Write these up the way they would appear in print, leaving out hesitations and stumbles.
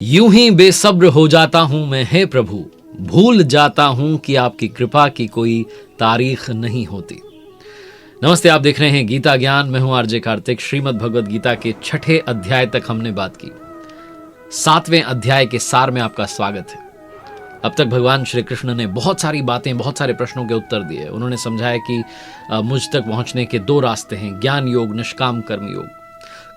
यूं ही बेसब्र हो जाता हूं मैं, हे प्रभु, भूल जाता हूं कि आपकी कृपा की कोई तारीख नहीं होती। नमस्ते, आप देख रहे हैं गीता ज्ञान। मैं हूं आरजे कार्तिक। श्रीमद् भगवद गीता के 6ठे अध्याय तक हमने बात की। 7वें अध्याय के सार में आपका स्वागत है। अब तक भगवान श्री कृष्ण ने बहुत सारी बातें, बहुत सारे प्रश्नों के उत्तर दिए। उन्होंने समझाया कि मुझ तक पहुंचने के 2 रास्ते हैं, ज्ञान योग, निष्काम कर्म योग।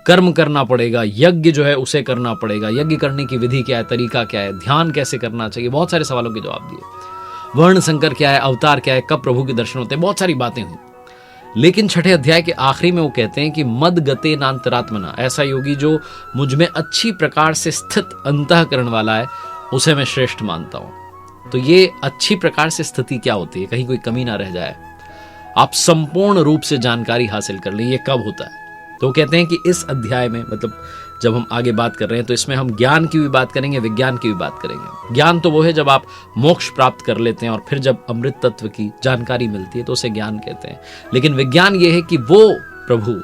कर्म करना पड़ेगा, यज्ञ जो है उसे करना पड़ेगा। यज्ञ करने की विधि क्या है, तरीका क्या है, ध्यान कैसे करना चाहिए, बहुत सारे सवालों के जवाब दिए। वर्ण संकर क्या है, अवतार क्या है, कब प्रभु के दर्शन होते हैं, बहुत सारी बातें हुई। लेकिन 6ठे अध्याय के आखिरी में वो कहते हैं कि मद गते नांतरात्मना, ऐसा योगी जो मुझ में अच्छी प्रकार से स्थित अंतःकरण वाला है, उसे मैं श्रेष्ठ मानता हूं। तो ये अच्छी प्रकार से स्थिति क्या होती है, कहीं कोई कमी ना रह जाए, आप संपूर्ण रूप से जानकारी हासिल कर लें, ये कब होता है। तो कहते हैं कि इस अध्याय में, मतलब जब हम आगे बात कर रहे हैं, तो इसमें हम ज्ञान की भी बात करेंगे, विज्ञान की भी बात करेंगे। ज्ञान तो वो है जब आप मोक्ष प्राप्त कर लेते हैं और फिर जब अमृत तत्व की जानकारी मिलती है तो उसे ज्ञान कहते हैं। लेकिन विज्ञान ये है कि वो प्रभु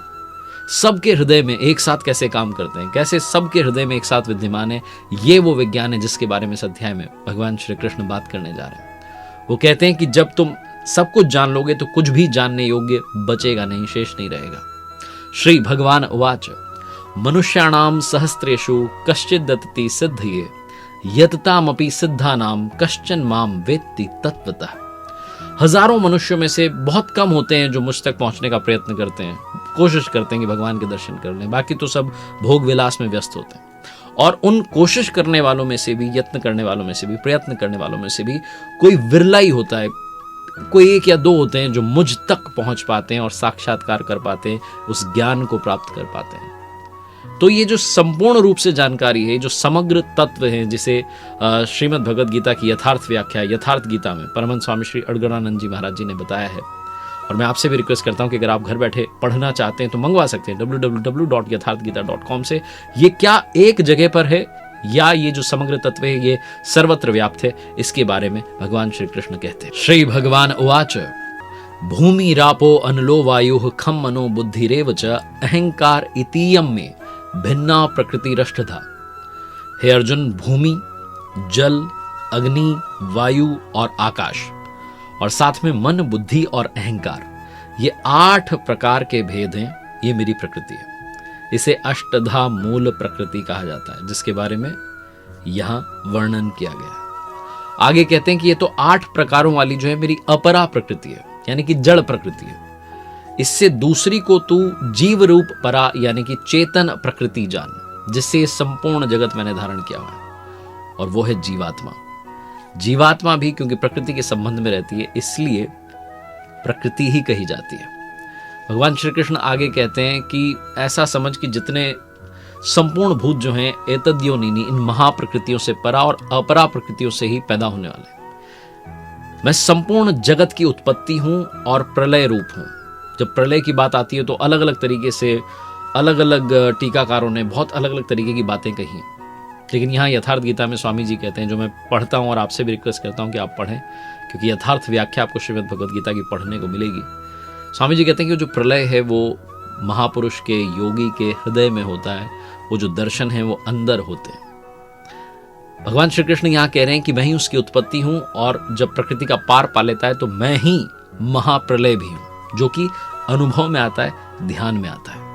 सबके हृदय में एक साथ कैसे काम करते हैं, कैसे सबके हृदय में एक साथ विद्यमान है, ये वो विज्ञान है जिसके बारे में इस अध्याय में भगवान श्री कृष्ण बात करने जा रहे हैं। वो कहते हैं कि जब तुम सब कुछ जान लोगे तो कुछ भी जानने योग्य बचेगा नहीं, शेष नहीं रहेगा। श्री भगवान उवाच मनुष्याणाम सहस्त्रेषु कश्चित् दत्ति सिद्धये यततामपि सिद्धानाम कश्चन माम वेत्ति तत्वतः। हजारों मनुष्यों में से बहुत कम होते हैं जो मुझ तक पहुंचने का प्रयत्न करते हैं, कोशिश करते हैं कि भगवान के दर्शन कर लें। बाकी तो सब भोग विलास में व्यस्त होते हैं। और उन कोशिश करने वालों में से भी, यत्न करने वालों में से भी, प्रयत्न करने वालों में से भी कोई विरला ही होता है, कोई 1 या 2 होते हैं जो मुझ तक पहुंच पाते हैं और साक्षात्कार कर पाते हैं, उस ज्ञान को प्राप्त कर पाते हैं। तो ये जो संपूर्ण रूप से जानकारी है, जो समग्र तत्व है, जिसे श्रीमद् भगवद गीता की यथार्थ व्याख्या, यथार्थ गीता में परमहंस स्वामी श्री अड़गड़ानंद जी महाराज जी ने बताया है। और मैं आपसे भी रिक्वेस्ट करता हूं कि अगर आप घर बैठे पढ़ना चाहते हैं तो मंगवा सकते हैं www.यथार्थगीता.com से। ये क्या एक जगह पर है या ये जो समग्र तत्व है ये सर्वत्र व्याप्त है, इसके बारे में भगवान श्री कृष्ण कहते हैं। श्री भगवान उवाच भूमि रापो अनलो वायु खम मनो बुद्धिरेव च अहंकार इतीयम में भिन्ना प्रकृति रष्टधा। हे अर्जुन, भूमि, जल, अग्नि, वायु और आकाश, और साथ में मन, बुद्धि और अहंकार, ये 8 प्रकार के भेद हैं। ये मेरी प्रकृति है। इसे अष्टधा मूल प्रकृति कहा जाता है, जिसके बारे में यहां वर्णन किया गया है। आगे कहते हैं कि ये तो 8 प्रकारों वाली जो है मेरी अपरा प्रकृति है, यानी कि जड़ प्रकृति है। इससे दूसरी को तू जीव रूप परा, यानी कि चेतन प्रकृति जान, जिससे संपूर्ण जगत मैंने धारण किया हुआ है, और वो है जीवात्मा। जीवात्मा भी क्योंकि प्रकृति के संबंध में रहती है, इसलिए प्रकृति ही कही जाती है। भगवान श्री कृष्ण आगे कहते हैं कि ऐसा समझ कि जितने संपूर्ण भूत जो हैं एतद्योनिनी, इन महाप्रकृतियों से परा और अपरा प्रकृतियों से ही पैदा होने वाले। मैं संपूर्ण जगत की उत्पत्ति हूं और प्रलय रूप हूं। जब प्रलय की बात आती है तो अलग अलग तरीके से अलग अलग टीकाकारों ने बहुत अलग अलग तरीके की बातें कही हैं। लेकिन यहाँ यथार्थ गीता में स्वामी जी कहते हैं, जो मैं पढ़ता हूँ और आपसे भी रिक्वेस्ट करता हूँ कि आप पढ़ें, क्योंकि यथार्थ व्याख्या आपको श्रीमद् भगवद गीता की पढ़ने को मिलेगी। स्वामी जी कहते हैं कि जो प्रलय है वो महापुरुष के, योगी के हृदय में होता है। वो जो दर्शन है वो अंदर होते हैं। भगवान श्री कृष्ण यहाँ कह रहे हैं कि मैं ही उसकी उत्पत्ति हूं, और जब प्रकृति का पार पा लेता है तो मैं ही महाप्रलय भी हूं, जो कि अनुभव में आता है, ध्यान में आता है।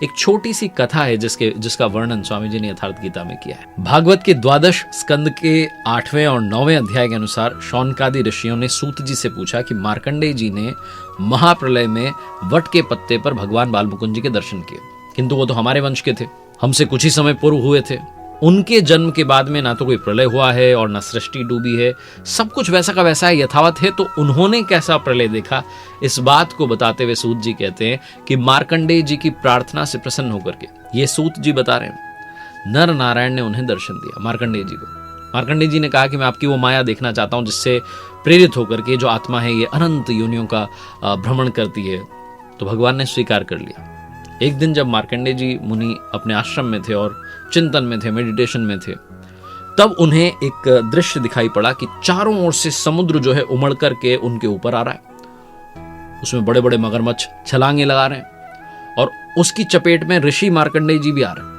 एक छोटी सी कथा है जिसका वर्णन स्वामी जी ने यथार्थ गीता में किया है। भागवत के 12 स्कंद के 8वें और 9वें अध्याय के अनुसार शौनकादि ऋषियों ने सूत जी से पूछा कि मार्कंडेय जी ने महाप्रलय में वट के पत्ते पर भगवान बालमुकुंद जी के दर्शन किए, किंतु वो तो हमारे वंश के थे, हमसे कुछ ही समय पूर्व हुए थे। उनके जन्म के बाद में ना तो कोई प्रलय हुआ है और ना सृष्टि डूबी है, सब कुछ वैसा का वैसा है, यथावत है। तो उन्होंने कैसा प्रलय देखा, इस बात को बताते हुए सूत जी कहते हैं कि मार्कंडेय जी की प्रार्थना से प्रसन्न होकर के, ये सूत जी बता रहे हैं, नर नारायण ने उन्हें दर्शन दिया मार्कंडेय जी को। मार्कंडेय जी ने कहा कि मैं आपकी वो माया देखना चाहता हूं जिससे प्रेरित होकर के जो आत्मा है ये अनंत योनियों का भ्रमण करती है। तो भगवान ने स्वीकार कर लिया। एक दिन जब मार्कंडेय जी मुनि अपने आश्रम में थे और चिंतन में थे, मेडिटेशन में थे, तब उन्हें एक दृश्य दिखाई पड़ा कि चारों ओर से समुद्र जो है उमड़ करके उनके ऊपर आ रहा है। उसमें बड़े बड़े मगरमच्छ छलांगे लगा रहे हैं और उसकी चपेट में ऋषि मार्कंडेय जी भी आ रहे हैं।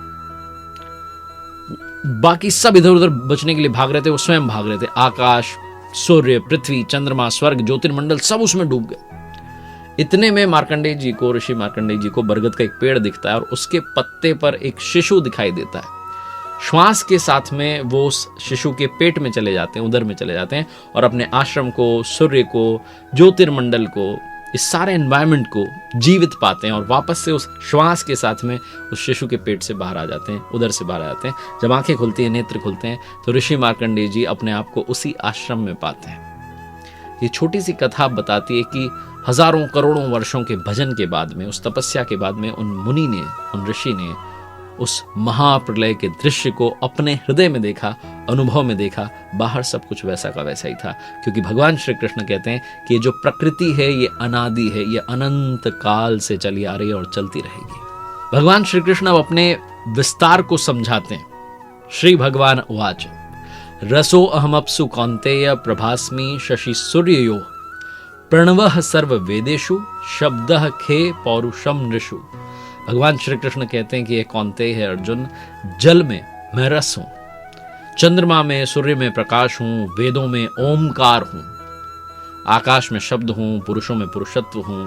बाकी सब इधर उधर बचने के लिए भाग रहे थे, वो स्वयं भाग रहे थे। आकाश, सूर्य, पृथ्वी, चंद्रमा, स्वर्ग, ज्योतिर्मंडल सब उसमें डूब गए। इतने में मार्कंडेय जी को, ऋषि मार्कंडेय जी को बरगद का एक पेड़ दिखता है और उसके पत्ते पर एक शिशु दिखाई देता है। श्वास के साथ में वो उस शिशु के पेट में चले जाते हैं, उदर में चले जाते हैं और अपने आश्रम को, सूर्य को, ज्योतिर्मंडल को, इस सारे एनवायरनमेंट को जीवित पाते हैं और वापस से उस श्वास के साथ में उस शिशु के पेट से बाहर आ जाते हैं, उदर से बाहर आ जाते हैं। जब आंखें खुलती हैं, नेत्र खुलते हैं, तो ऋषि मार्कंडेय जी अपने आप को उसी आश्रम में पाते हैं। ये छोटी सी कथा बताती है कि हजारों करोड़ों वर्षों के भजन के बाद में, उस तपस्या के बाद में, उन मुनि ने, उन ऋषि ने उस महाप्रलय के दृश्य को अपने हृदय में देखा, अनुभव में देखा। बाहर सब कुछ वैसा का वैसा ही था, क्योंकि भगवान श्री कृष्ण कहते हैं कि जो प्रकृति है ये अनादि है, ये अनंत काल से चली आ रही है और चलती रहेगी। भगवान श्री कृष्ण अब अपने विस्तार को समझाते हैं। श्री भगवान उवाच रसो अहमप्सु कौन्तेय प्रभास्मि शशि सूर्ययो प्रणवः सर्व वेदेषु शब्दः खे पौरुषम नृषु। भगवान श्री कृष्ण कहते हैं कि ये कौन्तेय है अर्जुन, जल में मैं रस हूं, चंद्रमा में, सूर्य में प्रकाश हूं, वेदों में ओमकार हूं, आकाश में शब्द हूं, पुरुषों में पुरुषत्व हूं,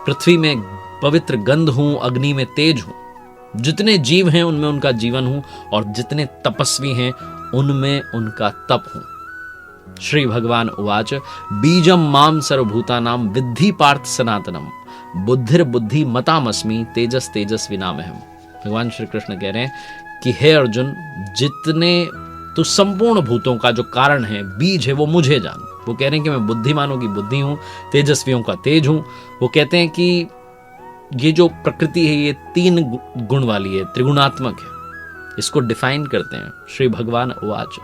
पृथ्वी में पवित्र गंध हूं, अग्नि में तेज हूं, जितने जीव हैं उनमें उनका जीवन हूं और जितने तपस्वी हैं उनमें उनका तप हूं। श्री भगवान उवाच बीजम माम सर्वभूतानां विद्धि पार्थ सनातनम बुद्धिर बुद्धि मतामस्मि तेजस तेजस विनामहम। भगवान श्री कृष्ण कह रहे हैं कि हे अर्जुन, जितने तो संपूर्ण भूतों का जो कारण है, बीज है, वो मुझे जान। वो कह रहे हैं कि मैं बुद्धिमानों की बुद्धि हूं, तेजस्वियों का तेज हूं। वो कहते हैं कि ये जो प्रकृति है ये 3 गुण वाली है, त्रिगुणात्मक है। इसको डिफाइन करते हैं। श्री भगवान उवाच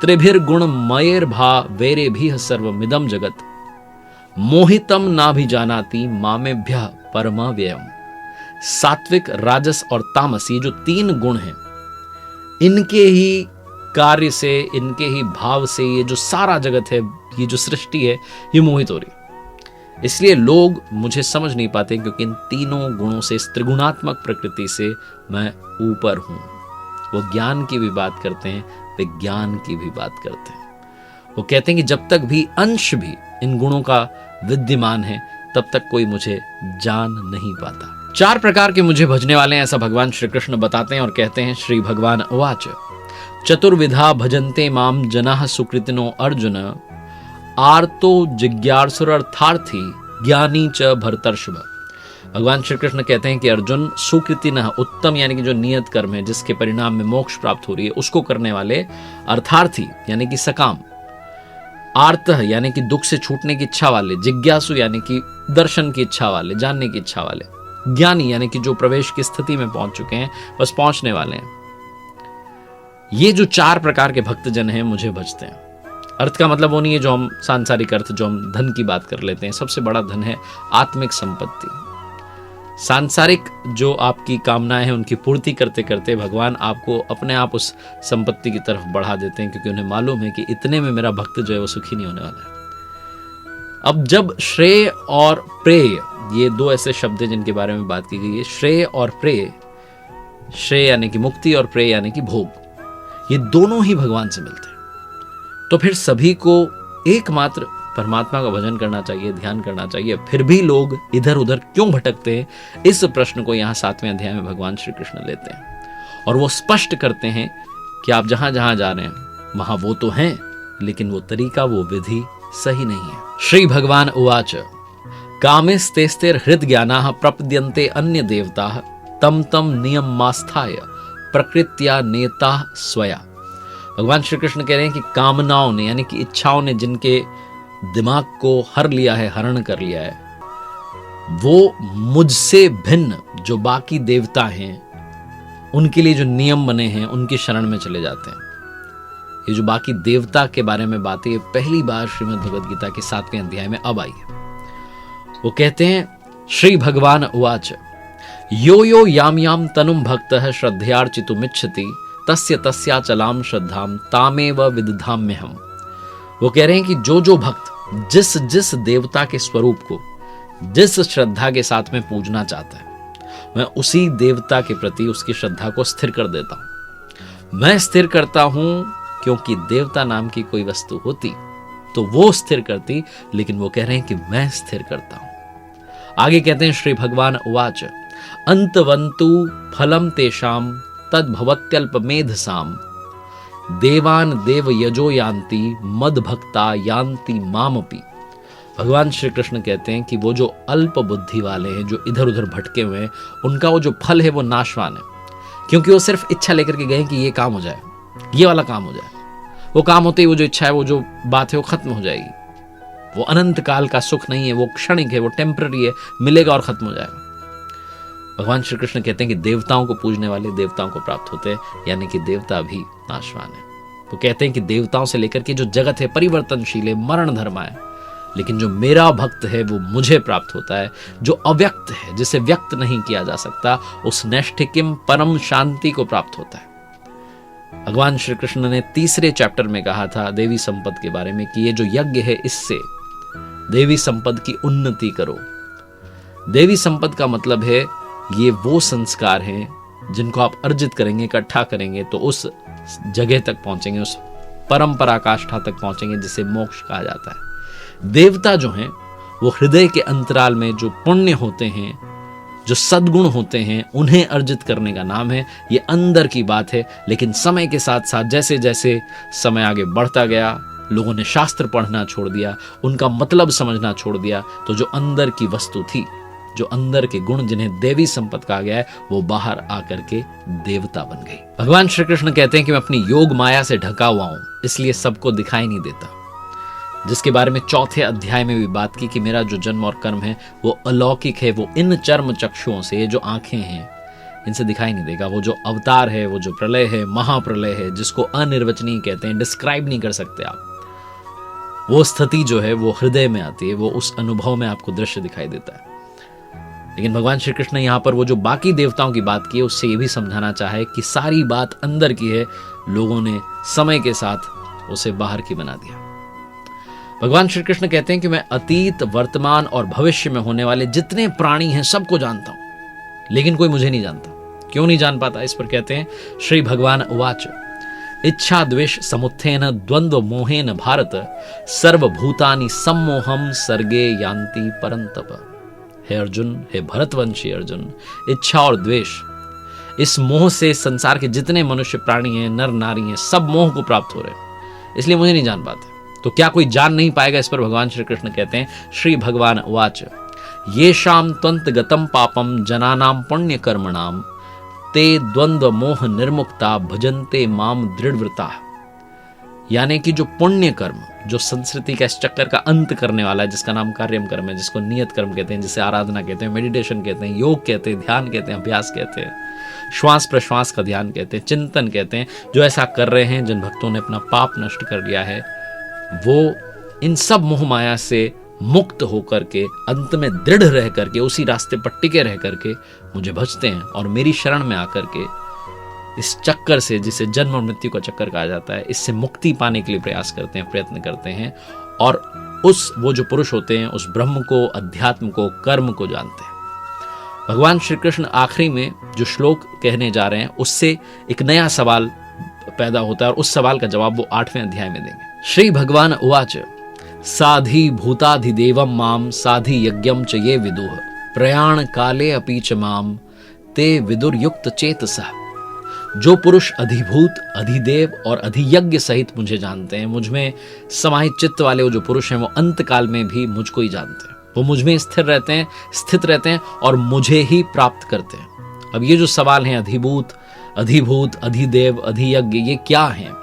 त्रिभिर गुण मयेर भा वेरे भी सर्वमिदम जगत मोहितम ना भी जानाति मामेभ्यः परमा व्ययम। सात्विक, राजस और तामस, ये जो 3 गुण हैं, इनके ही कार्य से, इनके ही भाव से ये जो सारा जगत है, ये जो सृष्टि है, ये मोहित हो रही। इसलिए लोग मुझे समझ नहीं पाते, क्योंकि इन 3 गुणों से, इस त्रिगुणात्मक प्रकृति से मैं ऊपर हूं। वो ज्ञान की भी बात करते हैं, विज्ञान की भी बात करते हैं। वो कहते हैं कि जब तक भी अंश भी इन गुणों का विद्यमान है, तब तक कोई मुझे जान नहीं पाता। 4 प्रकार के मुझे भजने वाले हैं, ऐसा भगवान श्री कृष्ण बताते हैं और कहते हैं। श्री भगवान उवाच चतुर्विधा भजन्ते माम जनाः सुकृतिनो अर्जुन आर्तो जिज्ञासुरर्थार्थी ज्ञानी च भरतर्षभ। भगवान श्री कृष्ण कहते हैं कि अर्जुन, सुकृतिनः उत्तम यानी कि जो नियत कर्म है, जिसके परिणाम में मोक्ष प्राप्त हो रही है, उसको करने वाले, अर्थार्थी यानी कि सकाम, आर्त यानी कि दुख से छूटने की इच्छा वाले, जिज्ञासु यानी कि दर्शन की इच्छा वाले, जानने की इच्छा वाले, ज्ञानी यानी कि जो प्रवेश की स्थिति में पहुंच चुके हैं, बस पहुंचने वाले हैं। ये जो 4 प्रकार के भक्तजन हैं मुझे भजते हैं। अर्थ का मतलब वो नहीं है जो हम सांसारिक अर्थ, जो हम धन की बात कर लेते हैं। सबसे बड़ा धन है आत्मिक संपत्ति। सांसारिक जो आपकी कामनाएं हैं उनकी पूर्ति करते करते भगवान आपको अपने आप उस संपत्ति की तरफ बढ़ा देते हैं, क्योंकि उन्हें मालूम है कि इतने में मेरा भक्त जो है वो सुखी नहीं होने वाला है। अब जब श्रेय और प्रेय, ये 2 ऐसे शब्द हैं जिनके बारे में बात की गई है। श्रेय और प्रेय, श्रेय यानी कि मुक्ति और प्रेय यानी कि भोग, ये दोनों ही भगवान से मिलते हैं। तो फिर सभी को एकमात्र परमात्मा का भजन करना चाहिए, ध्यान करना चाहिए। फिर भी लोग इधर उधर क्यों भटकते हैं, इस प्रश्न को यहाँ 7वें अध्याय में भगवान श्री कृष्ण लेते हैं और वो स्पष्ट करते हैं कि आप जहां जहां जा रहे हैं वहां वो तो हैं, लेकिन वो तरीका, वो विधि सही नहीं है। श्री भगवान उवाच कामेस्तेस्तेर हृद ज्ञानाः प्रपद्यन्ते अन्य देवताः तम तम नियमास्थाय प्रकृत्या नेता स्वया। भगवान श्री कृष्ण कह रहे हैं कि कामनाओं ने यानी कि इच्छाओं ने जिनके दिमाग को हर लिया है, हरण कर लिया है, वो मुझसे भिन्न जो बाकी देवता हैं, उनके लिए जो नियम बने हैं, उनकी शरण में चले जाते हैं। ये जो बाकी देवता के बारे में बातें पहली बार श्रीमद् भगवद गीता के 7वें अध्याय में अब आई है। वो कहते हैं, श्री भगवान उवाच यो यो याम याम तनुम भक्तः श्रद्धयार्चितुमिच्छति तस्य तस्याचलाम श्रद्धाम तामेव विदधाम्यहम्। वो कह रहे हैं कि जो जो भक्त जिस जिस देवता के स्वरूप को जिस श्रद्धा के साथ में पूजना चाहता है, मैं उसी देवता के प्रति उसकी श्रद्धा को स्थिर कर देता हूं। मैं स्थिर करता हूं क्योंकि देवता नाम की कोई वस्तु होती तो वो स्थिर करती, लेकिन वो कह रहे हैं कि मैं स्थिर करता हूं। आगे कहते हैं श्री भगवान उवाच अंतवंतु फलम तेषाम तद्भवत्यल्प मेधसाम देवान देव यजो यान्ति मद भक्ता यान्ति मामपि। भगवान श्री कृष्ण कहते हैं कि वो जो अल्प बुद्धि वाले हैं, जो इधर उधर भटके हुए हैं, उनका वो जो फल है वो नाशवान है, क्योंकि वो सिर्फ इच्छा लेकर के गए कि ये काम हो जाए, ये वाला काम हो जाए। वो काम होते ही वो जो इच्छा है, वो जो बात है वो खत्म हो जाएगी। वो अनंत काल का सुख नहीं है, वो क्षणिक है, वो टेम्पररी है, मिलेगा और खत्म हो जाएगा। भगवान श्री कृष्ण कहते हैं कि देवताओं को पूजने वाले देवताओं को प्राप्त होते हैं, यानी कि देवता भी नाशवान है। वो कहते हैं कि देवताओं से लेकर के जो जगत है परिवर्तनशील है, मरण धर्मा है, लेकिन जो मेरा भक्त है वो मुझे प्राप्त होता है। जो अव्यक्त है, जिसे व्यक्त नहीं किया जा सकता, उस नैष्ठिकिम परम शांति को प्राप्त होता है। भगवान श्री कृष्ण ने तीसरे चैप्टर में कहा था देवी संपद के बारे में कि ये जो यज्ञ है, इससे देवी संपद की उन्नति करो। देवी संपद का मतलब है ये वो संस्कार हैं जिनको आप अर्जित करेंगे, इकट्ठा करेंगे तो उस जगह तक पहुंचेंगे, उस परम पराकाष्ठा तक पहुंचेंगे जिसे मोक्ष कहा जाता है। देवता जो हैं वो हृदय के अंतराल में जो पुण्य होते हैं, जो सद्गुण होते हैं, उन्हें अर्जित करने का नाम है। ये अंदर की बात है, लेकिन समय के साथ साथ जैसे जैसे समय आगे बढ़ता गया, लोगों ने शास्त्र पढ़ना छोड़ दिया, उनका मतलब समझना छोड़ दिया, तो जो अंदर की वस्तु थी, जो अंदर के गुण जिन्हें देवी संपद कहा गया है, वो बाहर आकर के देवता बन गई। भगवान श्री कृष्ण कहते हैं कि मैं अपनी योग माया से ढका हुआ हूं, इसलिए सबको दिखाई नहीं देता, जिसके बारे में चौथे अध्याय में भी बात की कि मेरा जो जन्म और कर्म है वो अलौकिक है, वो इन चर्म चक्षुओं से, जो आंखें हैं, इनसे दिखाई नहीं देगा। वो जो अवतार है, वो जो प्रलय है, महाप्रलय है, जिसको अनिर्वचनीय कहते हैं, डिस्क्राइब नहीं कर सकते आप, वो स्थिति जो है वो हृदय में आती है, वो उस अनुभव में आपको दृश्य दिखाई देता है। लेकिन भगवान श्री कृष्ण ने यहाँ पर वो जो बाकी देवताओं की बात की है, उससे ये भी समझाना चाहे कि सारी बात अंदर की है, लोगों ने समय के साथ उसे बाहर की बना दिया। भगवान श्री कृष्ण कहते हैं कि मैं अतीत, वर्तमान और भविष्य में होने वाले जितने प्राणी हैं सबको जानता हूं, लेकिन कोई मुझे नहीं जानता। क्यों नहीं जान पाता? इस पर कहते हैं श्री भगवान उवाच इच्छा द्वेष समुत्थेन द्वंद्व मोहेन भारत सर्वभूतानि सम्मोहम सर्गे यान्ति परंतप। हे अर्जुन, हे भरतवंशी अर्जुन, इच्छा और द्वेष, इस मोह से संसार के जितने मनुष्य प्राणी हैं, नर नारी हैं, सब मोह को प्राप्त हो रहे हैं, इसलिए मुझे नहीं जान पाते। तो क्या कोई जान नहीं पाएगा? इस पर भगवान श्री कृष्ण कहते हैं श्री भगवान उवाच येषां त्वन्त गतम पापम जनानां पुण्य कर्मणाम ते द्वंद्व मोह निर्मुक्ता भजन्ते माम दृढ़व्रता। यानी कि जो पुण्य कर्म, जो संस्कृति का इस चक्कर का अंत करने वाला है, जिसका नाम कार्यम कर्म है, जिसको नियत कर्म कहते हैं, जिसे आराधना कहते हैं, मेडिटेशन कहते हैं, योग कहते हैं, ध्यान कहते हैं, अभ्यास कहते हैं, श्वास प्रश्वास का ध्यान कहते हैं, चिंतन कहते हैं, जो ऐसा कर रहे हैं, जिन भक्तों ने अपना पाप नष्ट कर लिया है, वो इन सब मोह माया से मुक्त होकर के अंत में दृढ़ रह करके उसी रास्ते पर टिके रह करके मुझे भजते हैं और मेरी शरण में आकर के इस चक्कर से, जिसे जन्म और मृत्यु का चक्कर कहा जाता है, इससे मुक्ति पाने के लिए प्रयास करते हैं, प्रयत्न करते हैं, और वो जो पुरुष होते हैं उस ब्रह्म को, अध्यात्म को, कर्म को जानते हैं। भगवान श्री कृष्ण आखिरी में जो श्लोक कहने जा रहे हैं, उससे एक नया सवाल पैदा होता है और उस सवाल का जवाब वो 8वें अध्याय में देंगे। श्री भगवान उवाच साधि भूताधिदेवम माम साधि यज्ञम च ये विदुः प्रयाण काले अपि च माम ते विदुर युक्त चेतसः। जो पुरुष अधिभूत, अधिदेव और अधियज्ञ सहित मुझे जानते हैं, मुझ में समाहित चित्त वाले वो जो पुरुष हैं, वो अंत काल में भी मुझको ही जानते हैं, वो मुझ में स्थिर रहते हैं, स्थित रहते हैं और मुझे ही प्राप्त करते हैं। अब ये जो सवाल हैं, अधिभूत, अधिभूत, अधिदेव, अधियज्ञ, ये क्या हैं?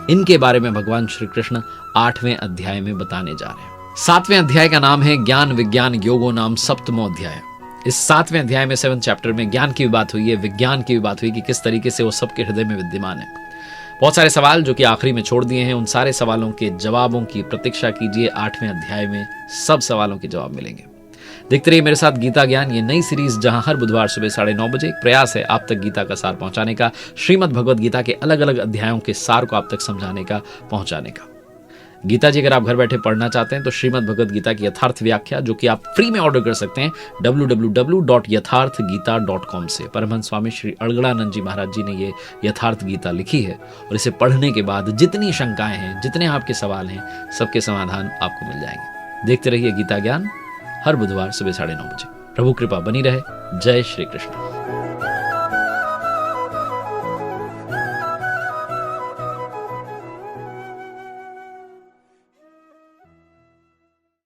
इनके बारे में भगवान श्री कृष्ण 8वें अध्याय में बताने जा रहे हैं। 7वें अध्याय का नाम है ज्ञान विज्ञान योगो नाम सप्तमो अध्याय। इस 7वें अध्याय में 7वें चैप्टर में ज्ञान की भी बात हुई है, विज्ञान की भी बात हुई कि किस तरीके से वो सबके हृदय में विद्यमान है। बहुत सारे सवाल जो कि आखिरी में छोड़ दिए हैं, उन सारे सवालों के जवाबों की प्रतीक्षा कीजिए। 8वें अध्याय में सब सवालों के जवाब मिलेंगे। देखते रहिए मेरे साथ गीता ज्ञान, ये नई सीरीज जहां हर बुधवार सुबह 9:30 बजे एक प्रयास है आप तक गीता का सार पहुंचाने का, श्रीमद् भगवद गीता के अलग अलग अध्यायों के सार को आप तक समझाने का, पहुंचाने का। गीता जी अगर आप घर बैठे पढ़ना चाहते हैं तो श्रीमद् भगवद गीता की यथार्थ व्याख्या, जो कि आप फ्री में ऑर्डर कर सकते हैं www.यथार्थगीता.com से। परमहंस स्वामी श्री अड़गड़ानंद जी महाराज जी ने ये यथार्थ गीता लिखी है और इसे पढ़ने के बाद जितनी शंकाएं हैं, जितने आपके सवाल हैं, सबके समाधान आपको मिल जाएंगे। देखते रहिए गीता ज्ञान हर बुधवार सुबह 9:30 बजे। प्रभु कृपा बनी रहे। जय श्री कृष्ण।